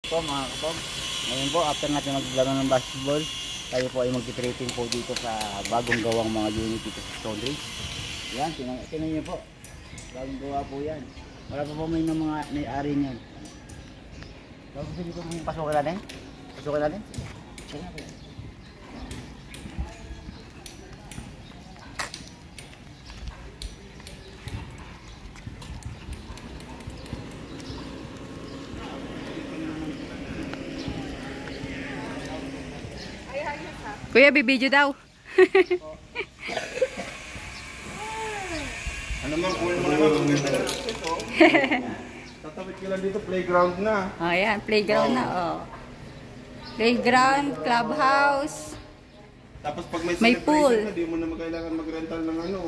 Po mga kapog, ngayon po after natin maglaro ng basketball, tayo po ay magti-training po dito sa bagong gawang mga unit dito sa Stone Ridge. Yan, tinan nyo po, bagong gawa po yan. Wala pa po mga may-ari niyan. So gusto dito kung pasukin natin? Pasukin natin? Sige natin. Kuya, bibidyo daw. Ano man, kunin mo naman. Ang ganda na ito. Tatapit ka lang dito, playground na. Oh, yan. Playground na, oh. Playground, clubhouse. Tapos pag may pool. Hindi mo na kailangan mag-rental ng ano.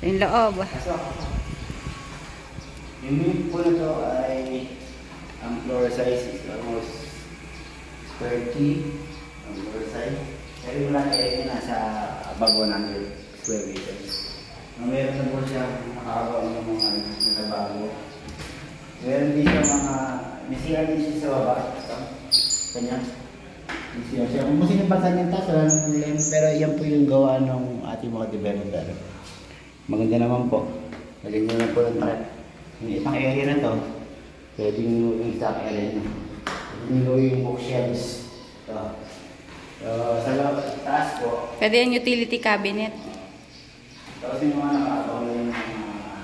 Yung loob. Yung unit po na ito ay ang floor size is almost 30 ang floor size. Pero yung lahat ay nasa above 100 square meters. Meron na po siya nakagawa ng mga natabago. Meron din siya nasiya din siya sa baba. Kanya. Nasiya siya. Kung sinipatan yung taas, wala nang problema. Pero yan po yung gawa ng ating mga developer. Maganda naman po. Lagyan nyo lang po ng trap. Yung isang area na to, pwedeng yung isang area nyo. Yung bookshelves. Sa taas po. Pwede yung utility cabinet. Tapos yung mga nakakawala yung mga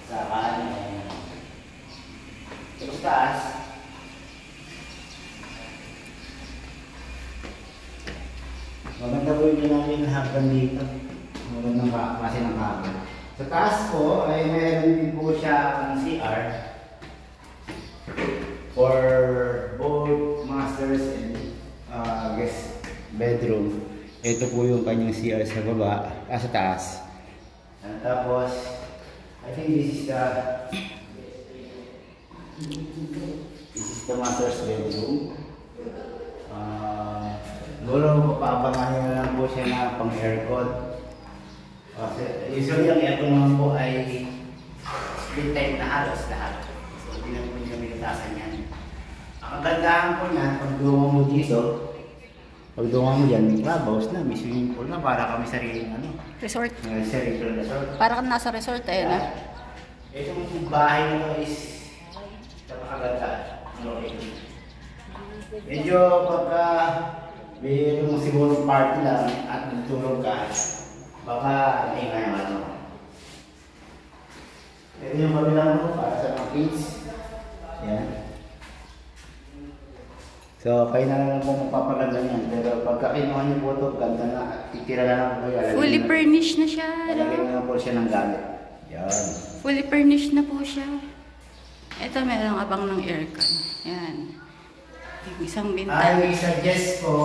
sakaan. Sa taas. Maganda po yung ginamit na hanggang dito. Magandang klase ng kabel. Sa taas po ay meron din po siyang CR for both masters and guest bedroom. Ito po yung kanyang CR sa baba, sa taas. And tapos, I think this is the master's bedroom. Siguro papaabangan nyo lang po siya na pang aircon. Usually ang aircon naman po ay split type na halos lahat. So hindi na po niya minutasan yan. Ang kagandahan po niyan, pag duwa mo dito, pag duwa mo dyan, may clubhouse na, may swimming pool na, para kami sariling Resort. Sariling resort. Para kang nasa resort, ayun na. Itong bahay na ito is napakaganda. Medyo pagka mayroon mo siguro party lang at nagtulog ka, baka ingay ang ano. Ito yung mabilang mo para sa mga kids. Yan. So, kayo na lang po magpapaganda niyan. Pero pagka kinuha niyo po ito, ganda na. Titira na lang po kayo. Fully furnished na siya. Lalagyan na lang po siya ng gamit. Yan. Fully furnished na po siya. Ito meron abang ng aircon. Yan. Isang bintana. I suggest po,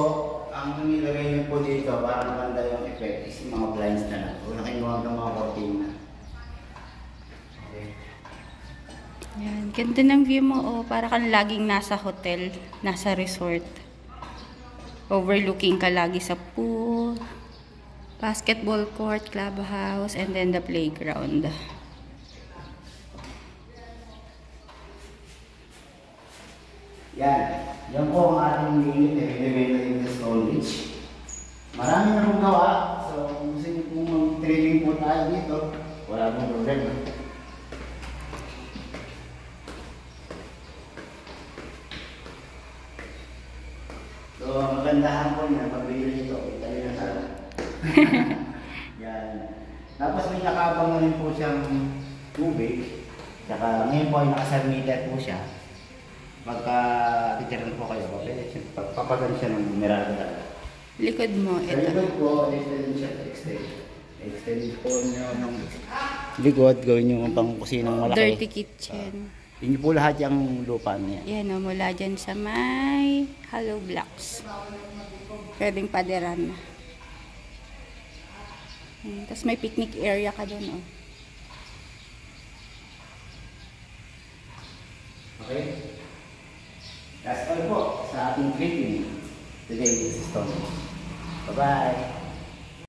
ang nilagay niyo po dito para maganda yung effect is yung mga blinds na lang. Huwag na kayo gawag ng mga cortina. Okay. Yan. Ganda ng view mo. Oh. Para kang laging nasa hotel, nasa resort. Overlooking ka lagi sa pool, basketball court, clubhouse, and then the playground. Yan. Yan po ang ating unit na sa Stone Ridge. Marami na pong gawa. So, kung gusto niyo pong mag-training po tayo dito, wala pong problema. So, magandahan po niya, pagbili nito, itali na sana. Yan. Tapos may nakabang na rin po siyang tubig. Saka ngayon po ay naka-submeter po siya. Pagka titiran po kayo, papagan siya ng mineral talaga. Likod mo, Sa ito. likod po, extend siya, extend. Extend po nyo ng likod, gawin nyo ang pangkusinang malaki. Dirty kitchen. Yun po lahat yung lupa niya. Yan o, mula dyan sa may hollow blocks. Pwedeng paderan na. Tapos may picnic area ka doon o. Okay? That's all po sa ating training today in Stone. Bye-bye!